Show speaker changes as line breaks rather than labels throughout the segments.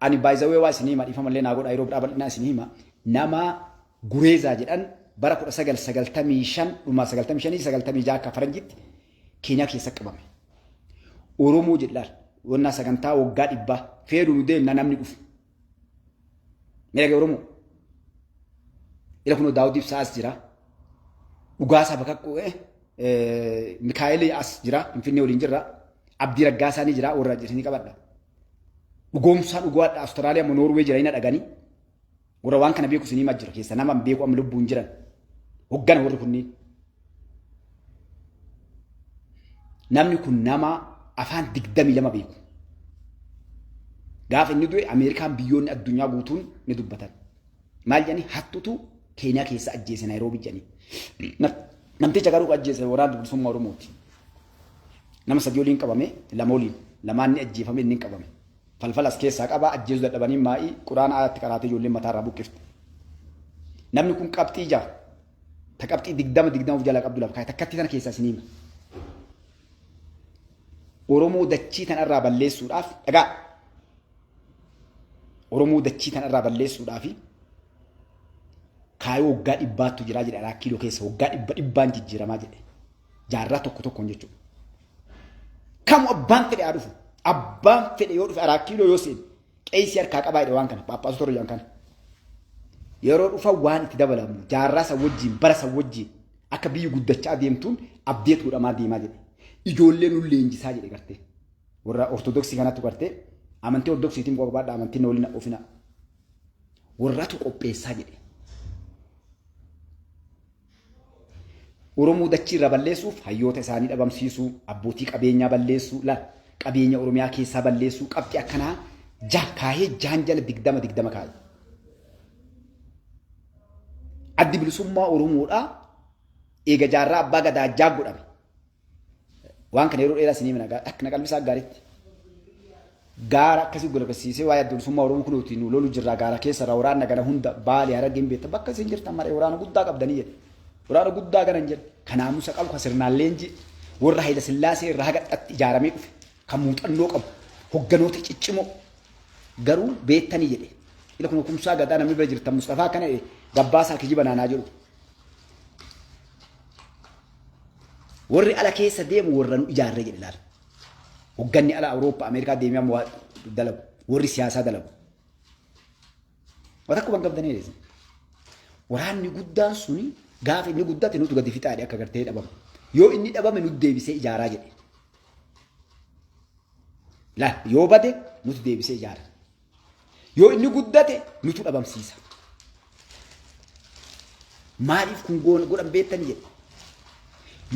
ani baay'izawee waa isinii hima dhiifama illee naa godha yeroo biraa bal'inaa isinii hima nama gureezaa jedhan bara 1995 dhuma 95 akka faranjitti Keenyaa keessa qabame. Oromoo jedhaan wannaa sagantaa waggaa dhibbaa feedu nu deemna namni dhufu. Meeqa Oromoo? Ila kunoo Daawud Ibsaas jira. Dhugaasaa bakka Mikaa'el as jira. Finfinnee waliin jirra. Abdii Raggaasaa ni jira. Warra jiranii qabadha. Dhugoomsaa dhugaadha. Awustiraaliyaa moo Noorwee jira ina dhaganii. Warra waan kana beeku sinii majjira keessa nama beeku amma lubbuun jiran. Hoggana warri kunniin. Namni kun nama afaan 22 beeku. Gaafa inni du'e Ameerikaan biyyoonni addunyaa guutuun ni dubbatan. Maal jedhani hattutu Keenyaa keessa ajjeese Naayiroobii jedhani. Namticha garuu ajjeese waraana bilisummaa Oromooti. Nama sadii waliin qabame lama waliin lamaan ni ajjeefame inni qabame. Falfalas keessaa qaba ajjeesuu dadhabanii maa'ii quraana ayatti qaraatee ijoolleen mataarraa buqqifte. Namni kun qabxii ija. Ta qabxii 20 of jalaa qabdu lafa kaayee takkatti tana keessaa isin hima. Oromoo dachii tanarraa balleessuudhaaf dhagaa. Oromoo dachii tanarraa balleessuudhaaf kaayoo waggaa dhibbaattu jiraa jedha alaa kiiloo keessa waggaa dhibbaan jijjiiramaa jedhe. Jaarraa tokkoon jechuudha. Kamu abbaan fedhe haa dhufu. Abbaan fedhe yoo dhufe alaa kiiloo yoo seen qeessi harkaa qabaa jedhe waan kana paappaasuu torra jedhan kana. Yeroo dhufa waan itti dabalamu jaarraa san wajjin bara san wajjin akka biyyi guddachaa adeemtuun abdeet godhamaa deemaa jedhe. Ijoolleen nu leenjisaa jedhe gartee. Warra ortodoksii kanatti gartee amantii ortodoksiitiin qofaadha amantiin waliin ofina. Warraatu qopheessaa jedhe. Oromoo dachii irra balleessuuf hayyoota isaanii dhabamsiisuu, abbootii qabeenyaa balleessuu, qabeenya Oromiyaa keessaa balleessuu, qabxii akkanaa kaahee jaan jala 20 kaa'e. Addi bilisummaa Oromoodhaa eega jaarraa abbaa gadaa jaag godhame. Waan kana yeroo dheeraa sinii mana akka qalbisaa gaariitti. Gaara akkasii golgasiisee waa'ee adda bilisummaa Oromoo kunuuti nu lolu jirraa gaara keessa irraa waraana gana hunda baalee harargeen beekta bakka isin jirtan maree waraana guddaa qabdanii jedhe. Waraana guddaa ganan jedhe. Kanaamusa qabu kan sirnaan leenji warra Hayila Sillaasee irraa hagadhatti ijaaramee dhufe kan muuxannoo qabu hogganoota ciccimoo garuu beektanii jedhe. Ila kun kumsaa gadaa namni bira jirtan Mustafaa kana gabbaasaa kijiba naanaa jedhu. Warri ala keessa deemu warra nu ijaarree jedhe laala. Hogganni ala Awurooppaa Ameerikaa deemee amma dalagu warri siyaasaa dalagu. Wata akkuma qabdanii dheesin. Waraanni guddaan suni gaafa inni guddate nuti gadi fixaadhe akka gartee dhabame. Yoo inni dhabame nuti deebisee ijaaraa jedhe. Laal yoo bade nuti deebisee ijaara. Yoo inni guddate nuti dhabamsiisa. Maaliif kun godhan beektanii jedhe.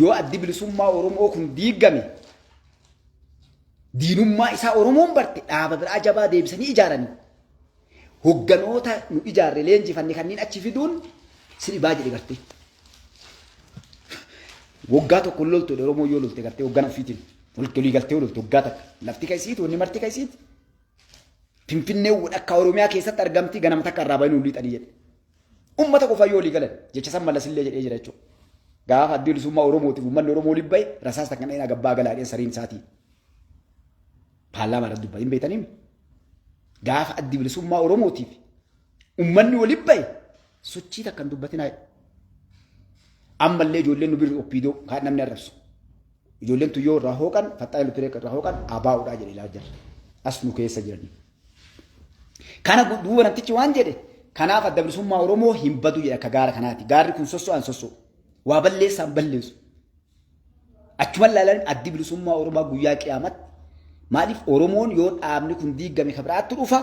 Yoo addi bilisummaa Oromoo kun diigame diinummaa isaa Oromoon barte dhaaba biraa jabaa deebisanii ijaaranii hogganoota nu ijaarre leenjifanne kanneen achi fiduun siribaa jedhe gartee. Waggaa tokko loltu Oromoo yoo lolte gartee hoggana ofiitiin walii galtee lolte waggaa takka lafti kayisiiti wanni marti kayisiiti. Finfinnee akka Oromiyaa keessatti argamti ganama takka irraa baay'inuu liixanii jedhe. Uummata qofa yoo olii galan jecha san mallasillee jedhee jira jechuudha. Gaafa addi bilisummaa Oromootiif uummanni Oromoo libba'e rasaas takka dhayina gabbaa galaadheen sariin isaatii. Paarlaamaa irratti dubbatin hin beektanim. Gaafa addi bilisummaa Oromootiif uummanni waliin bahe sochii takka hin dubbatinaa. Ammallee ijoolleen nu bira oppiidoo kan namni arrabsu. Ijoolleen tuyyoo irraa hooqan faxxaa elektireeka irraa hooqan abaa'uudhaa jedhe ilaalaa jirra. As nu keessa jirani. Kana duuba namtichi waan jedhe kanaaf adda bilisummaa Oromoo hin badu jedha akka gaara kanaati. Gaarri kun sossoo'an sossoo'u. Waa balleessaan balleessu. Achuma ilaalan addi bilisummaa Oromoo guyyaa qiyaamatti maaliif Oromoon yoo dhaabni kun diigame kan biraatti dhufa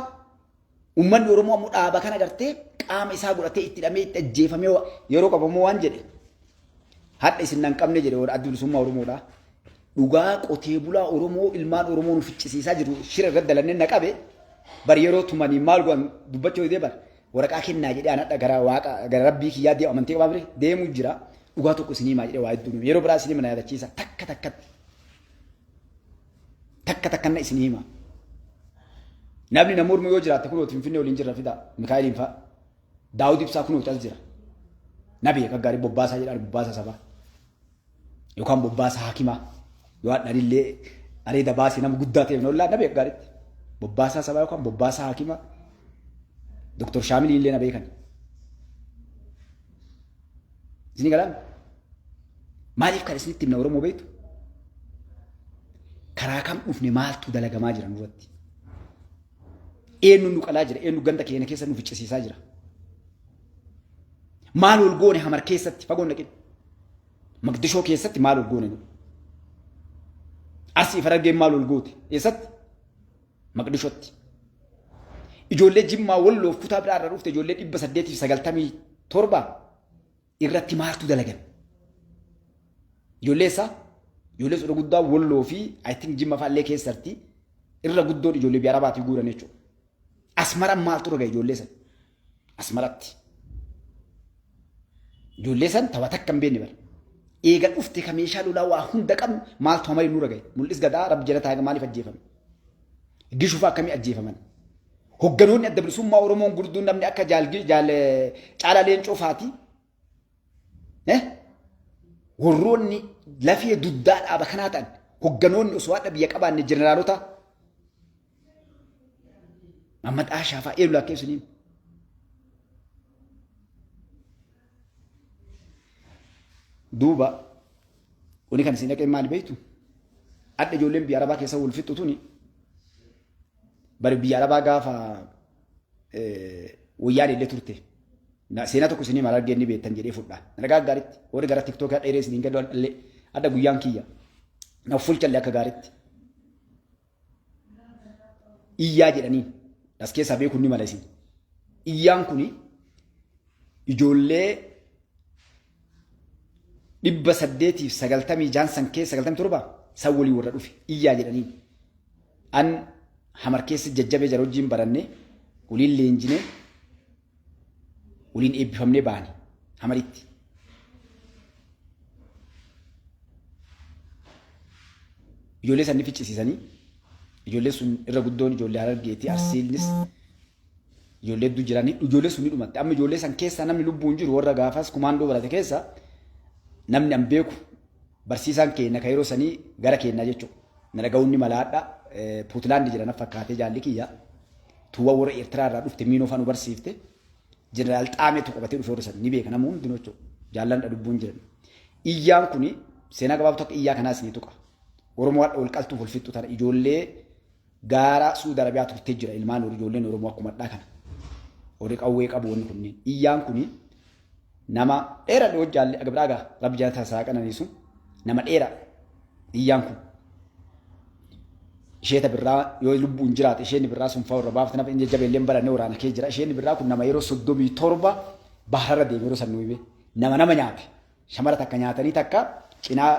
uummanni Oromoo ammoo dhaaba kana gartee qaama isaa godhatee itti hidhamee itti ajjeefamee yeroo qabamu waan jedhe hadha isin nan qabne jedhe addi bilisummaa Oromoodha. Dhugaa qotee bulaa Oromoo ilmaan Oromoo nu ficcisiisaa jiru shira irratti dalannee na qabe bari yeroo tumanii maal godhan dubbachuu dee bar waraqaa kennaa jedhee anadha gara waaqa gara rabbii kiyyaa deemu amantii qabaa deemuu jira. Dhugaa tokko isinii maa jedhee waa hedduu yeroo biraa isinii mana yaadachiisa takka takkanna isinii hima. Namni namoonni yoo jiraate kunuuti Finfinnee waliin jirra fida Mikaa'eliin fa'a Daawud Ibsaa kunuuti as jira. Nabi akka gaarii bobbaasaa jedhaan bobbaasaa sabaa yookaan bobbaasaa hakimaa yoo hadhaan illee areeda baasii nama guddaa ta'e nollaa nabi akka gaariitti bobbaasaa sabaa yookaan bobbaasaa haakima Dr. Shaamil illee na beekan. Isin galaan maaliif kan isinitti himna Oromoo beektu? Karaa kam dhufne maaltu dalagamaa jira nurratti? Eenyu nu qalaa jira? Eenyu ganda keenya keessa nu ficcisiisaa jira? Maal ol goone Hamar keessatti fagoon dhaqin? Maqdishoo keessatti maal ol goone? Arsii Harargeen maal ol goote? Eessatti? Maqdishootti. Ijoollee Jimmaa Walloof kutaa biraa irraa dhufte ijoollee 897 irratti maaltu dalagan? Ijoollee isaa? Ijoollee sodha guddaa Walloo fi I think Jimma faallee keessatti irra guddoon ijoollee biyya Arabaatii guuran jechuudha. Asmara maaltu raga ijoollee san? Asmaratti. Ijoollee san taphata akka hin beekne bara. Eega dhufte ka meeshaa lolaa waa hunda qabnu maaltu hamari nu ragaye? Mul'is gadaa Rabbi jala taa'e maaliif ajjeefame? Gishuufaa akkamii ajjeefaman? Hogganoonni adda bilisummaa Oromoon gurguddoon namni akka Caalaa Leencoo faati. Warroonni lafee duddaa dhaaba kanaa ta'an hogganoonni osoo haadha biyya qabaanne jeneraalota Mahammad Aashaa fa'aa eeluu akka ibsaniin. Duuba wani kan isin dhaqee maal beektu? Adda ijoolleen biyya Arabaa keessa wal fixxu tuni bari biyya Arabaa gaafa wayyaan illee turte. Seenaa tokko isinii maal argee ni beektan jedhee fudhaa. Nagaa gaariitti warri gara TikTok dheeree isiniin gadoo illee adda guyyaan kiyya. Na fulchallee akka gaariitti. Iyyaa jedhanii as keessaa beekuun ni mala isin. Iyyaan kuni ijoollee 896 san keessa 97 san walii warra dhufe iyyaa jedhanii. An Hamar keessa jajjabee jara wajjin barannee waliin leenjinee waliin eebbifamnee baane Hamaritti. Ijoollee san ni ficcisiisanii ijoollee sun irra guddoon ijoollee Harargeeti Arsiinis ijoollee hedduu jiranii ijoollee sun ni dhumatte. Amma ijoollee san keessa namni lubbuun jiru warra gaafas kumaandoo barate keessa namni an beeku barsiisaan keenya ka yeroo sanii gara keenyaa jechuudha. Na dhaga'uun ni malaadha. Puutlaandi jedhana fakkaatee jaalli kiyya. Tuwwa warra Eertiraa irraa dhufte miinoo fanu barsiifte. Jeneraal Xaameetu qabatee dhufe warra san ni beeka namoonni hundinuu jechuudha. Jaallan dubbuun jiran. Iyyaan kuni seenaa gabaabtuu akka iyyaa kanaas ni tuqa. Oromoo ol qaltuuf ol fixxu tana ijoollee gaara Suudi Arabiyaa turtee jira ilmaan ijoolleen Oromoo akkuma dhaa kana. Warri qawwee qabu wanni kunneen. Iyyaan kuni nama dheeraa dhiyoo jaalli agabraagaa Rabbi jaalata isaa qananiisu nama dheeraa iyyaan kun. Ishee birraa yoo lubbuun jiraate isheen birraa sun fa'aa irra baafte nama inni jabeelleen barannee waraana kee jira. Isheen birraa kun nama yeroo 37 baharra deeme yeroo san nuyi nama nyaate. Shamara takka nyaatanii takka cinaa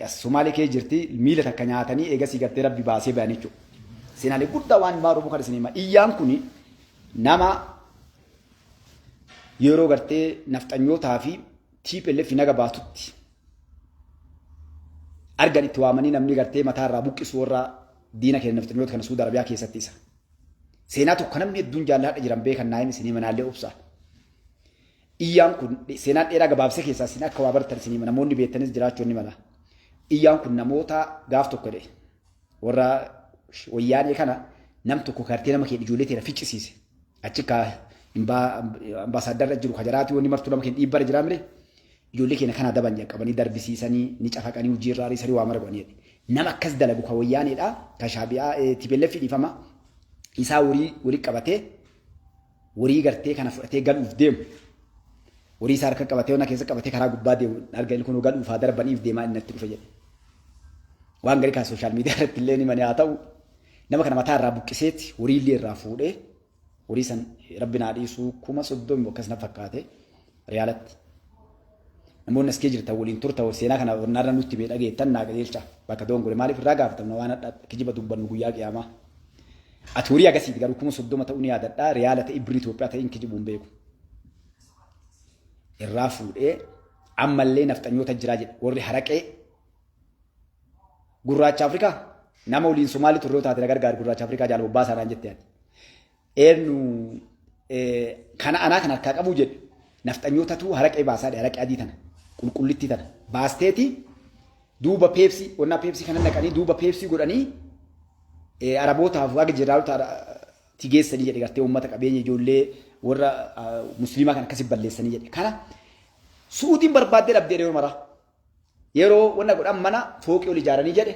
Somaalee kee jirti miila takka nyaatanii eegasii gartee Rabbi baasee bayan jechuudha. Seenaalee guddaa waan maa Oromoo kan isin hima. Iyyaan kuni nama yeroo gartee nafxanyootaa fi TPLF naga baatutti argan itti waamanii namni gartee mataa irraa buqqisu warra diina keenya nafxanyoota kana Suudi Arabiyaa keessatti isa. Seenaa tokko namni hedduun jaalladha jiran beekan naayim isinii manaallee obsa. Iyyaan kun seenaan dheeraa gabaabsee keessaa isin akka waa baratan isinii namoonni beektanis jiraachuu ni mala. Iyyaan kun namoota gaaf tokko dhe warra wayyaanee kana nam tokko kaartee nama keenya ijoollee teera ficcisiise. Achi ka ambaasaaddarra jiru kajaraati wanni martuu nama keenya dhiibbara jiraa mire ijoollee keenya kana daban qabanii darbisiisanii ni cafaqanii hojii irraa riisanii waa mara godhanii. Nama akkas dalagu ka wayyaaneedha ka shaabiyaa TPLF dhiifama isaa warii qabatee warii gartee kana fudhatee galuuf deemu. Warii isaa harka qabatee ona keessa qabatee karaa gubbaa deemu arganii kun galuufaa darbaniif deemaa inni itti dhufe jedhe. Waan garii kan sooshaal miidiyaa irratti illee ni mane haa ta'u nama kana mataa irraa buqqiseeti warii illee irraa fuudhee warii san Rabbi naa dhiisuu 30 akkas na fakkaate riyaalatti. Namoonni as kee jirtan waliin turta seenaa kana narra nutti mee dhageettan naa qajeelcha bakka doongore maaliif irraa gaafatamna waan adda kijiba dubbannu guyyaa qiyaamaa. Ati horii agasiiti garuu 30 ta'uu ni yaadadhaa riyaala ta'e ibri Itoophiyaa ta'e kijibuun beeku. Irraa fuudhee ammallee nafxanyoota jiraa jedha warri haraqee gurraacha Afrikaa nama waliin Somaalii turree taate na gargaari gurraacha Afrikaa jaal bobbaa isaanaan jettee ati. Eenyu kana anaa kan harkaa qabu jedhu nafxanyootatu haraqee baasaadha haraqee adii tana qulqullitti tana baasteeti duuba peepsii wannaa peepsii kana naqanii duuba peepsii godhanii Arabootaaf waaqa jiraatota tigeessanii jedhe gartee uummata qabeenya ijoollee warra musliimaa kan akkasii balleessanii jedhe. Kana Suudiin barbaaddee dhabdee yeroo mara yeroo wanna godhan mana fooqii ol ijaaranii jedhe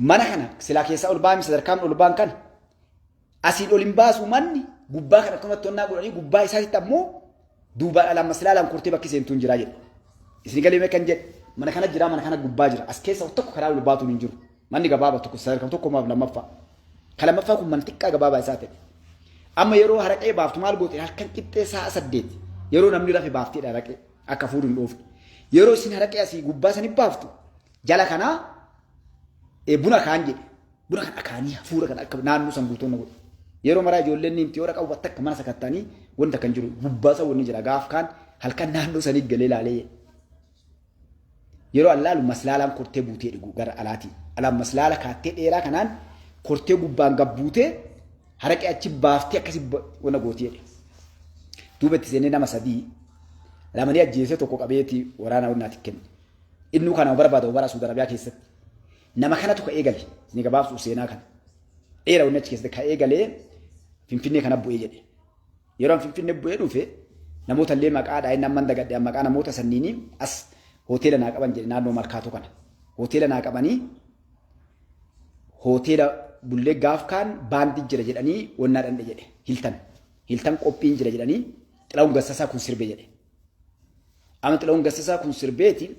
mana kana silaa keessaa ol baa'anii sadarkaan ol ba'an kan asiin ol hin baasu manni gubbaa kan akkanumatti tonnaa godhanii gubbaa isaatti ammoo duuba lama silaalaan kurtee bakki seentuun jira jedhe. Isin galee kan jedhe mana kana jira mana kana gubbaa jira as keessa tokko karaa ol baatuun hin jiru. Manni gabaabaa tokko sadarkaan tokko maaf lammaffaa. Kan lammaffaa kun mana xiqqaa gabaabaa isaa ta'e. Amma yeroo haraqee baaftu maal goote halkan qixxee sa'a 8 yeroo namni rafe baaftee haraqee akka fuudhuun dhoofne. Yeroo isin haraqee asii gubbaa sanii baaftu jala kanaa buna kaan jedhe. Buna kan akaanii hafuura kan akka naannoo san guutuun godhe. Yeroo maraa ijoolleen ni imti yoo dhaqabu bakka mana sakattanii wanta kan jiru gubbaa isaa wanni jira gaaf kaan halkan naannoo sanii galee ilaalee. Yeroo allaalu maslaalaan kortee buutee dhigu gara alaatiin. Alaan maslaala kaattee dheeraa kanaan kortee gubbaan gabbuutee haraqee achi baaftee akkasii wanna gootii. Duuba itti seenee nama 3 lamanii ajjeesee tokko qabeetii waraana wannaati kenne. Inni kana barbaadu bara Suudi Arabiyaa keessatti. Nama kanatu ka eegale ni gabaabsu seenaa kana. Dheeraa wanni achi keessatti ka eegalee Finfinnee kana bu'ee jedhe. Yeroo Finfinnee bu'ee dhufe namoota illee maqaadhaa inni amman dagadhee maqaa namoota sanniinii as hoteela naa qaban jedhe naannoo Markaatoo kana. Hoteela naa qabanii hoteela bullee gaaf kaan baandii jira jedhanii wannaa dhandhe jedhe. Hiltan qophiin jira jedhanii Xilahuun Gassasaa kun sirbe jedhe. Amma Xilahuun Gassasaa kun sirbeeti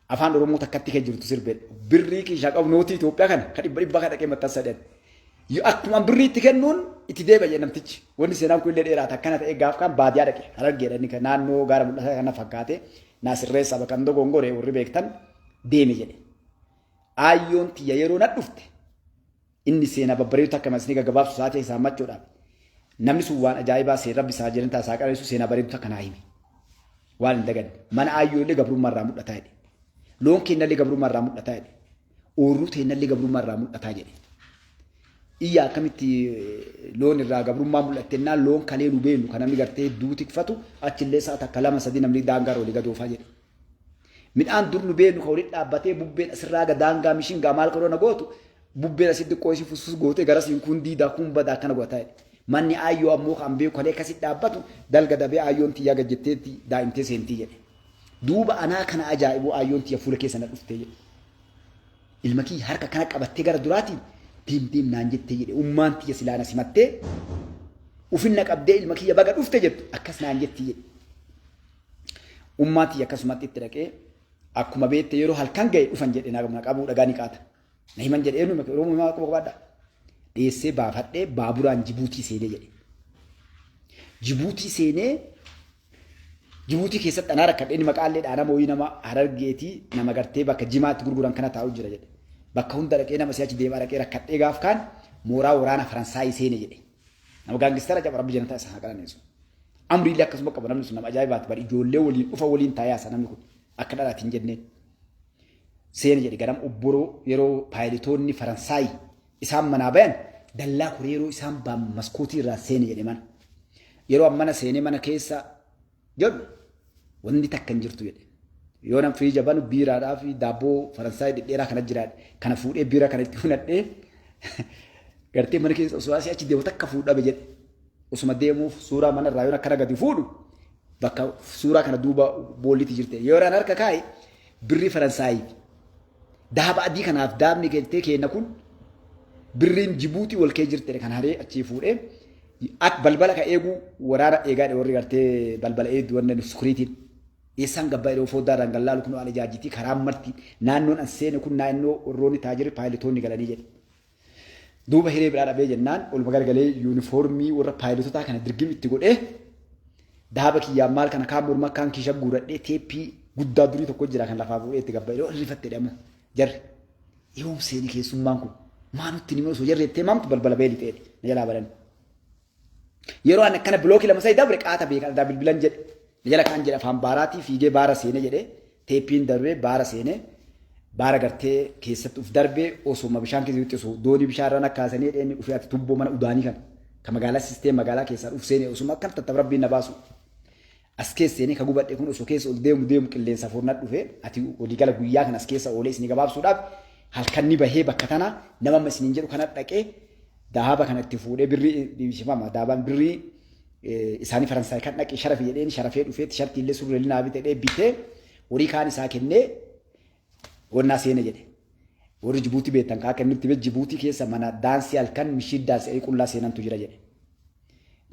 afaan Oromoo takkatti kan jirtu sirbe. Birrii kiishaa qabu nootii Itoophiyaa kana kan dhibba kan dhaqee maxxansa dheedhe. Akkuma birrii itti kennuun itti deebi'e namtichi. Wanni seenaan kun illee dheeraata akkana ta'e gaaf kaan baadiyaa dhaqe. Harargeedha inni naannoo gaara mul'ata kana fakkaate naasirreessa bakka ndoo gongoree warri beektan deeme jedhe. Aayyoon tiyya yeroo na dhufte inni seenaa babbareedu akka masni gaggabaabsu sa'aatii isaa machuudhaaf. Namni sun waan ajaa'ibaa seerra bisaa jiran taasaa qabeessu seenaa bareedu akka naa hime. Waan hin daganne mana aayyoo illee gabrummaa irraa mul'ataa jedhe. Loon keenya illee gabrummaa irraa mul'ataa jedhe. Oorruu teenya illee gabrummaa irraa mul'ataa jedhe. Iyyaa akkamitti loon irraa gabrummaa mul'attennaa loon kalee nu beenu kan namni gartee hedduu tikfatu achillee sa'a takka 2-3 namni daangaa olii gadoofaa jedhe. Midhaan dur nu beenu kan walitti dhaabbatee bubbeen asirraa daangaa mishingaa maal karoona gootu bubbeen asitti qoosii fusus gootee gara siin kun diidaa kun badaa akkana gootaa jedhe. Manni aayyoo ammoo kan beeku kalee akkasitti dhaabbatu dalga dabee aayyoon tiyyaa gajjetteetti daa'imtee seentii jedhe. Duuba anaa kana ajaa'ibuu aayyoon tiyya fuula keessa na dhuftee jedhe. Ilma kiyya harka kana qabattee gara duraatiin deem naan jettee jedhe. Ummaan tiyya silaana simattee ufinna qabdee ilma kiyya baga dhufte jettu akkas naan jetti jedhe. Ummaan tiyya akkasumatti itti dhaqee akkuma beekte yeroo halkan ga'e dhufan jedhe na qabuu dhagaa ni qaata. Na himan jedhe eenyu Oromoo himaa qabu qabaadha. Dheessee baafadhee baaburaan Jibuutii seenee jedhe. Jibuutii seenee Jibuutii keessatti anaa rakkadhee inni maqaallee dhaana mooyii nama Harargeetii nama gartee bakka jimaatti gurguran kana taa'u jira jedhe. Bakka hunda dhaqee nama si'achi deemaa dhaqee rakkadhee gaaf kaan mooraa waraana Faransaayii seene jedhe. Nama gaangistara jaba rabbi jannataa isaa qalaneessu. Amriillee akkasuma qaba namni sun nama ajaa'ibaati bari ijoollee waliin dhufa waliin taayaasa namni kun akka dhalaatiin jenneen. Seene jedhe garam obboroo yeroo paayilitoonni Faransaayii isaan manaa bayan dallaa kore yeroo isaan baan maskootii irraa seene jedhe mana. Yeroo ammana seenee mana keessa jedhu wanni takka hin jirtu jedhe. Yoo nam firii jaban biiraadhaa fi daabboo Faransaayii dhedheeraa kana jiraadhe kana fuudhee biira kana itti hunadhee gartee mana keessa osoo asii achi deemu takka fuudhabe jedhe. Osuma deemuuf suuraa mana irraa yoo akkana gadi fuudhu bakka suuraa kana duuba boollitti jirte. Yoo raan harka kaa'e birrii Faransaayii daaba adii kanaaf daabni galtee kenna kun birriin Jibuutii wal kee jirte kan haree achii fuudhee ak balbala ka eegu waraana eegaadhe warri gartee balbala eegdu wanna sukuriitiin eessaan gabbaa yeroo foddaa rangallaalu kun waan jaajitii karaa marti naannoon an seene kun naannoo warroonni taajiri paayilitoonni galanii jedhe. Duuba hiree biraa dhabee jennaan ol magargalee yuunifoormii warra paayilitotaa kana dirgim itti godhee daaba kiyyaan maal kana kaan morma kaan kiisha guuradhee teeppii guddaa durii tokko jira kan lafaa fuudhee itti gabbaa yeroo rifatte dhamma jarri yoo seeni keessummaan kun maanutti ni osoo jarri ettee maamtu balbala beeli ta'e na jalaa balan. Yeroo an akkana bilookii lama sadii dabre qaata beekan daa bilbilan jedhe na jala kaan jedhe afaan baaraatii fiigee baara seene jedhe teeppiin darbee baara seene baara gartee keessatti uf darbee osoo bishaan keessatti osoo doonii bishaan irraan akkaasanii dheenni dhufee ati tubboo mana udaanii kan magaalaa sisteem magaalaa keessaa dhuf seene osuma akkan tattaaf rabbiin na baasu. As keessa seene ka gubadhe kun osoo keessa ol deemu qilleensa foornaa dhufee ati walii gala guyyaa kan as keessa oolee isin gabaabsuudhaaf halkanni bahee bakka tana nama masiniin jedhu kana dhaqee dahaaba kanatti fuudhee birrii shifama daabaan birrii isaanii Faransaay kan dhaqee sharafi jedheen sharafee dhufee tishartii illee surree naa bitee bitee horii kaan isaa kennee wannaa seene jedhe. Warri Jibuutii beektan kaa kennutti beek Jibuutii keessa mana daansii halkan mishii daansii qullaa seenantu jira jedhe.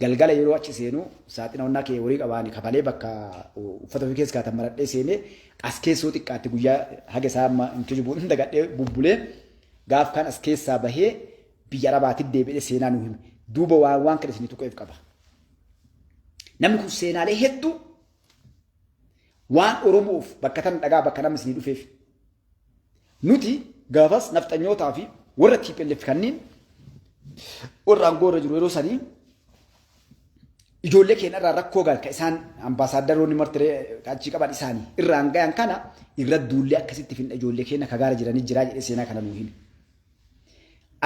Galgala yeroo achi seenu saaxina onnaa kee horii qabaani kafalee bakka uffata ofii keessa kaatan maradhee seenee as keessoo xiqqaatti guyyaa haga isaa amma intu Jibuutiin dagadhee bubbulee gaaf kan as keessaa bahee biyya Arabaatti deebi'ee seenaa nu hime. Duuba waan kana isinitti tuqeef qaba. Namni kun seenaalee hedduu waan Oromoof bakka tan dhagaa bakka namni isinii dhufeef. Nuti gaafas nafxanyootaa fi warra TPLF kanneen warra aangoorra jiru yeroo sanii ijoollee keenya irraa rakkoo gal ka isaan ambaasaadarroonni martiree achii qaban isaanii irraan gayan kana irra duullee akkasitti finna ijoollee keenya kagaara jiranii jiraa jedhee seenaa kana nuu hime.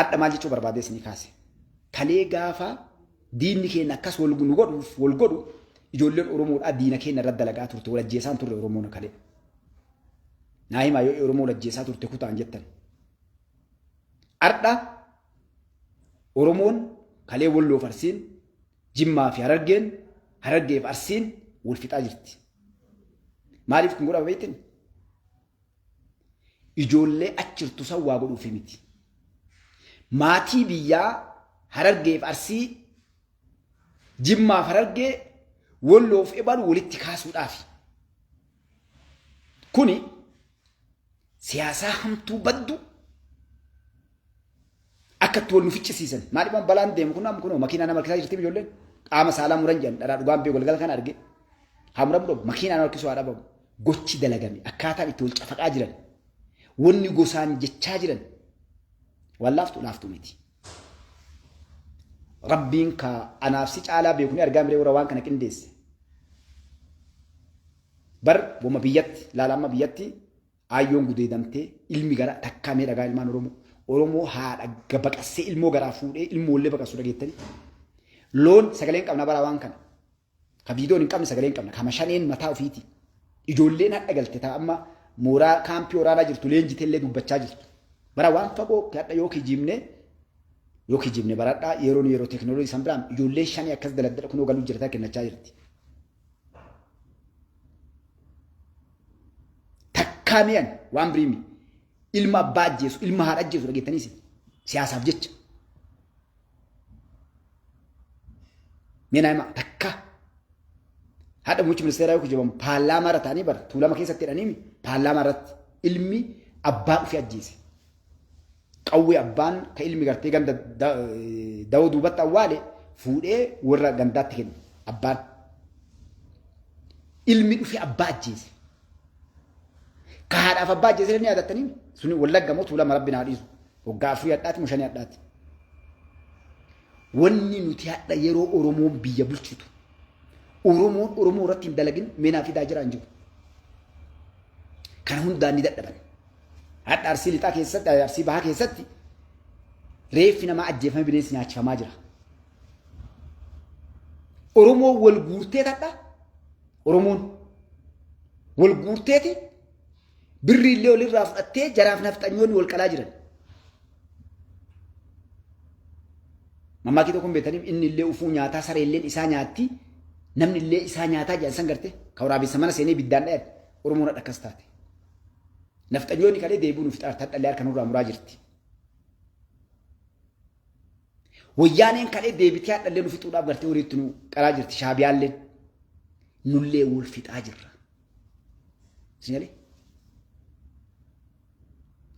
Adda maal jechuu barbaadee isinii kaase. Kalee gaafa diinni keenya akkas wal godhu ijoolleen Oromoodhaa diina keenya irra dalagaa turte wal ajjeesaan turre Oromoon kalee. Naa himaa yoo Oromoo wal ajjeesaa turte kutaan jettan. Ardha Oromoon kalee Walloof Arsiin Jimmaa fi Harargeef Arsiin wal fixaa jirti. Maaliif kun godhama beektin? Ijoollee achirtu san waa godhuufi miti. Maatii biyyaa Harargeef Arsii Jimmaa fi Harargee Walloof ebalu walitti kaasuudhaaf. Kuni siyaasaa hamtuu baddu akkatti wal nu ficcisiisan. Maaliif balaan deemu kun makiinaa nama harkisaa jirti ijoolleen qaama saalaa muran jedhan dharaa dhugaan bee galgala kan arge. Hamuran budha makiinaan harkisuu haa dhabamu. Gochi dalagame akkaataan itti wal cafaqaa jiran wanni gosaan jechaa jiran waan laaftu miti. Rabbiin ka anaaf si caalaa beeku ni argaa miree warra waan kana qindeesse. Bar wama biyyatti laalamma biyyatti ayyoon gudeedamtee ilmi gara takkamee dhagaa ilmaan Oromoo haadha baqassee ilmoo garaa fuudhee ilmoollee baqassu dhageettanii. Loon sagaleen qabna bara waan kana. Ka viidiyoon hin qabne sagaleen qabna. Kama shaneen mataa ofiiti. Ijoolleen hadha galte ta'a amma mooraa kaampii waraanaa jirtu leenjitee illee dubbachaa jirtu. Bara waan fagoo hadha yoo kijibne baradhaa yeroo teekinooloojii isaan biraan ijoollee shanii akkas daladdadha kunoo galuu jirtaa kennachaa jirti. Takkaamiyaan waan biriimi ilma abbaa ajjeesu ilma haadha ajjeesu dhageettaniisi siyaasaaf jecha. Meenaa himaa takka haadha muummichi ministeeraa yoo kijibamu paarlaamaa irra taa'anii bara tuulama keessatti jedhaniimi paarlaamaa irratti ilmi abbaa dhufee ajjeese. Qawwee abbaan ka ilmi gartee ganda dawoo duubatti awwaale fuudhee warra gandaatti kenne abbaan. Ilmi dhufee abbaa ajjeese. Ka haadhaaf abbaa ajjeese ni yaadattanii suni wallagga moo tuulama rabbi naa dhiisu waggaa afurii hadhaati moo shanii hadhaati. Wanni nuti hadha yeroo Oromoon biyya bulchitu Oromoon Oromoo irratti hin dalagin meenaa fidaa jiraan jiru. Kana hundaan ni dadhaban. Hadha Arsii lixaa keessatti Arsii bahaa keessatti reeffi namaa ajjeefame bineensi nyaachifamaa jira. Oromoon wal guurtee hadha Oromoon wal guurteeti birri illee walirraa fudhattee jaraaf nafxanyoonni wal qalaa jiran. Mammaa kee tokkoon beektaniif inni illee ufuu nyaataa saree illeen isaa nyaatti namni illee isaa nyaataa jedhan san garte ka waraabessa mana seenee biddaan dha'an Oromoon hadha akkas taate. Nafxanyoonni kalee deebi'uu nuuf xaartaa dhallee harka nurraa muraa jirti. Wayyaaneen kalee deebitee hadhallee nuuf fixuudhaaf gartee walitti nu qalaa jirti shaabiyaalleen nullee wal fixaa jirra. Sinyalee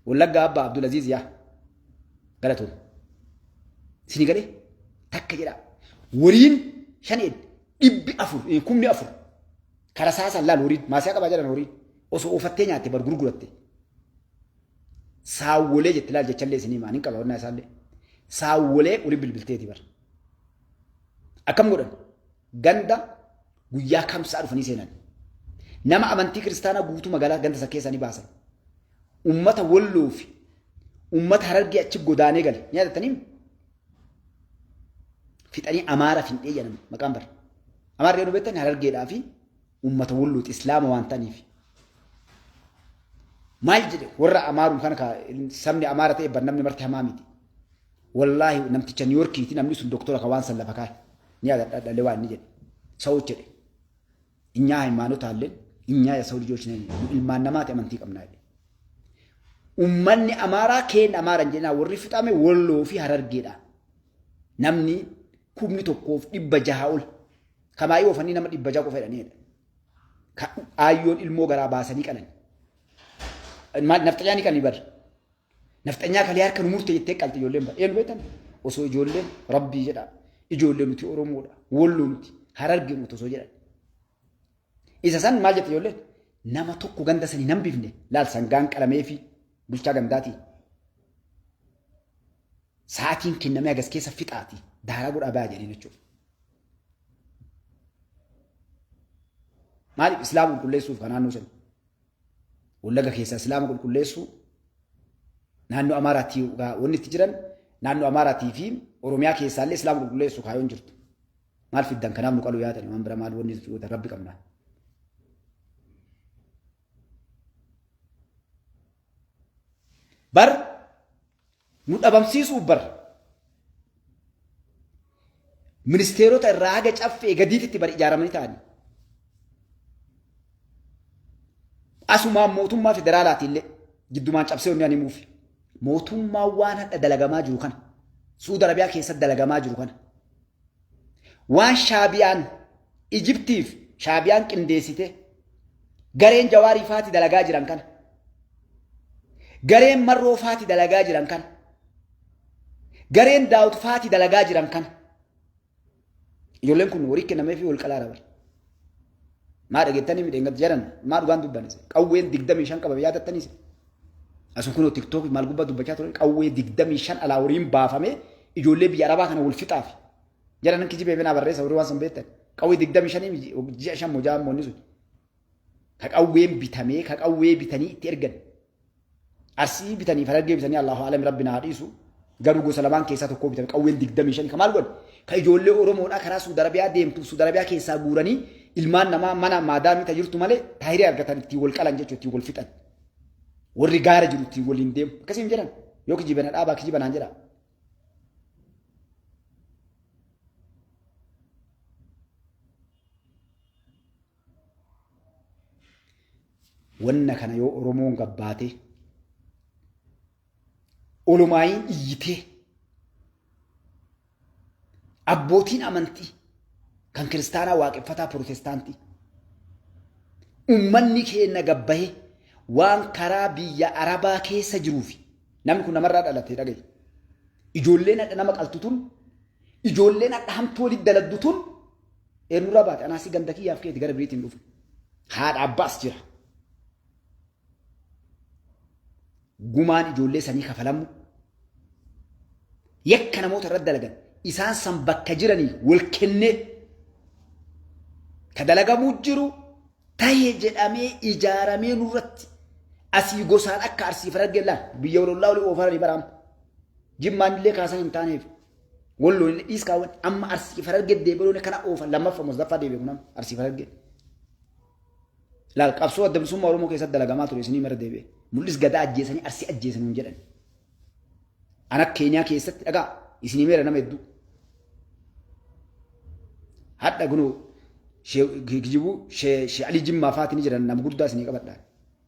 Wallagga Abbaa Abdulaziz yaa galatoon sini galee takka jedha wariin shaneen 400 kara saasan laal wariin maasiyaa qabaa jedhan wariin osoo oofattee nyaatte bar gurguratte saawwolee jette laal jechallee isinii maaniin qaba onnaa isaallee saawwolee waliin bilbilteeti bar akkam godhan ganda guyyaa kamsaa dhufanii seenan nama amantii kiristaanaa guutuu magaalaa ganda isa keessanii baasan ummata Walloo fi ummata Harargee achi godaanee gale nyaatatanii fixanii Amaara Finxee jedhamu maqaan bara Amaarree nu beektanii Harargeedhaa fi ummata Wallootti Islaama waan ta'aniif maal jedhe warra amaaruun kana ka sabni amaara ta'e barnamni marti hamaa miti wallaahi namticha New York ti namni sun doktora ka waan san lafa kaa'e ni agadhaadhalee waan ni jedhe ሰዎች jedhe እኛ ሃይማኖት አለን እኛ የሰው ልጆች ነን ኢልማን ነማት አመንቲ ቀምና ኡመኒ አማራ ኬን አማራ እንጀና ወሪ ፍጣሜ ወሎ ፊ ሀረርጌዳ ነምኒ ኩምኒ ቶኮፍ ዲበጃሃኡል ከማይ ወፈኒ ነም ዲበጃ ቆፈዳኒ አዮን ኢልሞ ገራ ባሰኒ ቀነን ነፍጠኛኒ ቀን ይበር ነፍጠኛ ከሊያር ከን ሙርተ ይተቀልጥ ይወለም ኤል ቤተን ኦሶ ጆለም ረቢ ይዳ ይጆለም ቲ ኦሮሞዳ ወሎምቲ ሀረርጌ ሙቶ ሶ ይዳ ኢሰሰን ማጀት ይወለም nama tokko ganda sani nan bifne laal sangaan qalamee fi bulchaa gandaati saatiin kennamee agas keessa fixaati daaraa godhaa baa jedhanii jechuudha. Maaliif islaama qulqulleessuuf kan naannoo sani wallaga keessa islaama qulqulleessuu naannoo amaaraatti wanni itti jiran naannoo amaaraatti fi oromiyaa keessaallee islaama qulqulleessuu kaayoon jirtu maal fiddan kanaaf nu qaluu yaadani waan bira maal wanni rabbi qabnaa. bar nu dhabamsiisuu bar ministeerota irraa haga caffee gadiitti bar ijaaramanii ta'ani asumaan mootummaa federaalaati illee giddumaan cabsee onni ani muufi mootummaa waan hadha dalagamaa jiru kana Suudi Arabiyaa keessatti dalagamaa jiru kana waan shaabiyaan Ijiptiif shaabiyaan qindeessite gareen Jawaarii faati dalagaa jiran kana gareen marroo faati dalagaa jiran kan gareen daawut faati dalagaa jiran kan ijoolleen kun horii kennamee fi wal qalaara bar maa dhageettanii midheengat jedhan maa dhugaan dubbanis qawween 25 qaba yaadattanis asun kunoo tiktok maal gubbaa dubbachaa ture qawwee 25 alaa horiin baafame ijoollee biyya arabaa kana wal fixaaf jedhan kijibee bina barreessa horii waan san beektan qawwee 25 ji'a 5 mojaa moonni sun ka qawween bitamee ka qawwee bitanii itti ergan Arsii bitanii faragee bitanii Allahu alam rabbina hadisu garuu gosa lamaan keessaa tokko bitanii qawween 25 kamaal godhe ka ijoollee Oromoodhaa karaa Suudi Arabiyaa deemtu Suudi Arabiyaa keessaa guuranii ilmaan namaa mana maadaamii tajirtu malee taayirii argatan itti wal qalan jechuun itti wal fixan warri gaara jiru itti waliin deemu akkasiin jedhan yoo kijibana dhaabaa kijibanaan jedha wanna kana yoo Oromoon gabbaatee olumayin iyyitee abbootiin amantii kan kiristaanaa waaqeffataa protestaantii ummanni keenya gabbahee waan karaa biyya arabaa keessa jiruufi namni kun namarraa dhalatee dhagaye ijoolleen hadha nama qaltutun ijoolleen hadha hamtoolii daladdutun eenyurraa baate anaasii ganda kiyyaaf keeti gara biriitiin dhufu haadha abbaas jira gumaan ijoollee sanii kafalamu yakka namoota irra dalagan isaan san bakka jiranii wal kennee ka dalagamuu jiru tahee jedhamee ijaaramee nurratti asii gosaan akka arsii faraggeellaan biyya walollaa olii oofaranii baraam jimmaan illee kaasan hin taaneef walloo illee dhiiskaawwan amma arsii faragge deebiloon kana oofan lammaffaa musdaffaa deebi'u nam arsii faragge laal qabsoo adda bilisummaa Oromoo keessatti dalagamaa ture isinii mara deebi'e mul'is gadaa ajjeesanii arsii ajjeesanii jedhan ana Keeniyaa keessatti dhagaa isinii meera nama hedduu hadda gunoo gijibu Sheekh Ali Jimmaa faatii ni jiran nama guddaa isinii qabadhaan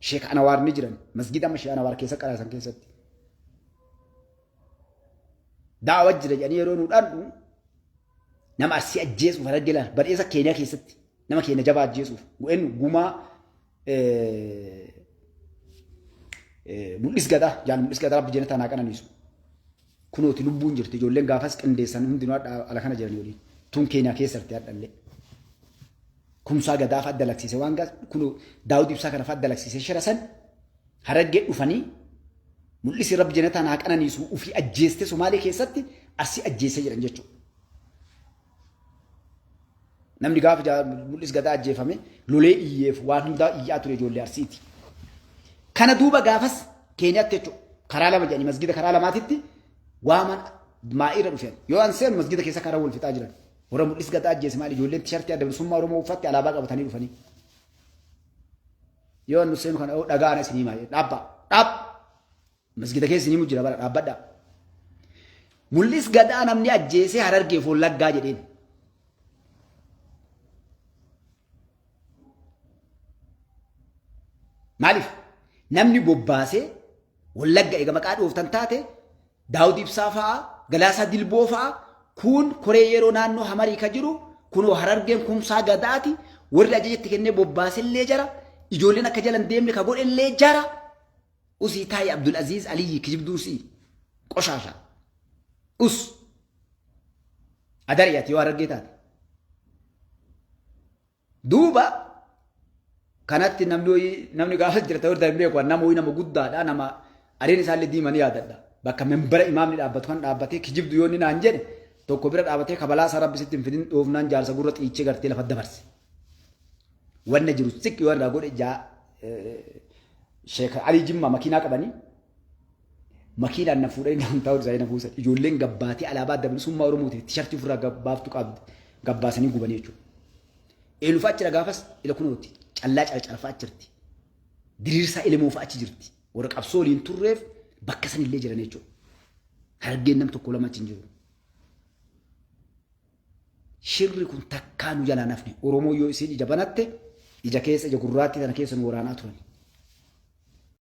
Sheekh Anawaar ni jiran masgida amma Sheekh Anawaar keessa qaraasan keessatti daawwa jira jedhanii yeroo nuudhaan nama arsii ajjeesuuf faraggeelaan badheessa Keeniyaa keessatti nama keenya jabaa ajjeesuuf bu'een gumaa mul'is gadaa jaan mul'is gadaa rabbi jennata naa qananiisu kunooti lubbuun jirti ijoolleen gaafas qindeessan hundinuu ala kana jiranii waliin tun Keeniyaa keessatti hadhallee kumsaa gadaa fa'aa dalaksiise waan gaas kunoo daawud ibsaa kana fa'aa dalaksiise shirasan haraggee dhufanii mul'isi rabbi jennata naa qananiisu ufii ajjeeste Somaalee keessatti arsii ajjeese jedhan jechuudha. namni gaafa mul'is gadaa ajjeefame lolee iyyeef waan hundaa iyyaa ture ijoollee arsiiti. Kana duuba gaafas Keeniyaatti jechuudha karaa lama jedhanii masgida karaa lamaatitti waaman maa'ira dhufeen yoo an seenu masgida keessa karaa wal fixaa jiran warra mul'is gadaa ajjeese maal ijoolleen tishartii adda bilisummaa Oromoo uffatte alaabaa qabatanii dhufanii. yoo nu seenu kana dhagaan isinii maa dhaabba dhaab masgida keessa isinii mujjira bara dhaabbadha mul'is gadaa namni ajjeesee Harargee fi Wallaggaa jedheen maaliif namni bobbaasee Wallagga eega maqaa dhooftan taate Daawud Ibsaa fa'aa Galaasaa Dilboo fa'aa kun koree yeroo naannoo Hamarii ka jiru kunoo Harargeen kumsaa gadaati warri ajajetti kennee bobbaasellee jara ijoolleen akka jalan deemne ka godhellee jara usii taa'ee Abdul Aziz Aliyyi kijibduusii qoshaasha us adariyati yoo Harargee taate duuba kanatti namni gaafa jirta warra darbee kwa nama guddaadha nama areen isaallee diimanii yaadadha bakka membara imaamni dhaabbatu kan dhaabbatee kijibdu yoo inni naan jedhe tokko bira dhaabatee kabalaa isaa rabbisitti hin fidin dhoofnaan jaarsa gurra xiichee gartee lafa dabarse wanna jiru sikki yoo irraa godhe jaa Sheekh Ali Jimmaa makiinaa qabanii makiinaan na fuudhanii naan taa'u isaa na buusan ijoolleen gabbaatii alaabaa dabalisummaa Oromootiif tishartii ofirraa gabbaaftu gabbaasanii gubanii jechuudha. Eeluufaa achira gaafas ila kunooti callaa calcalfaa achirti diriirsaa ilmoofaa achi jirti warra qabsoo waliin turreef bakka sanillee jiran jechuudha. Harargeen nam tokko lama achi hin jiru. Shirri kun takkaanu jalaa nafne Oromoo yoo isin ija banatte ija keessa ija gurraatti tana keessa nu waraanaa turan.